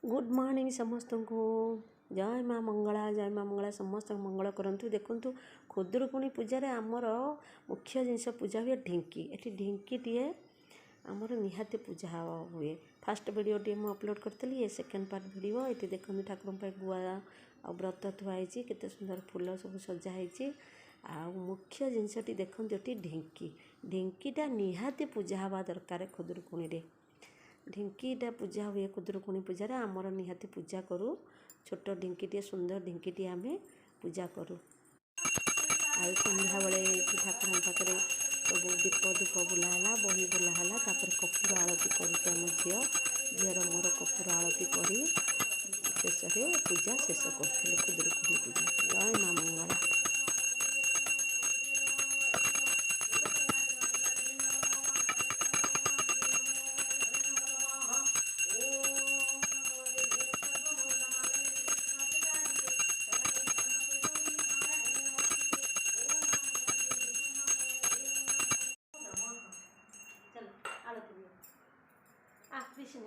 Good morning समस्त को जय माँ मंगला समस्त मंगल करूँ। देखूँ खुदुरुकुणी पूजार आमर मुख्य जिनस पूजा हुए ढिंकी। ये ढिंकीटे आमर निहाती पूजा हुए। फास्ट वीडियोटे मुझे अपलोड करी ये सेकेंड पार्ट वीडियो। ये देखते ठाकुर गुआ आ व्रत थुआई केते सुंदर फूल सब सजाई आ मुख्य जिनसटी देखते ये ढिंकी। ढिंकीटा निहाती पूजा हवा दरकार खुदुरुकुणी। ढिंकीटा पूजा हुए खुदुरुकुणी पूजार आमर निहाती पूजा करूँ। छोट ढिंकीटे सुंदर ढिंकीटे आम पूजा करूँ। आ संध्या बेले ठाकुर पाखे सब दीप धूप बुलाला बही बुलाला कपूर आरती करुम झीर मोर कपूर आरती कर शेष पूजा शेष करूँ। खुदुरुकुणी पूजा जय माँ मंगला। चलो आरती कृष्ण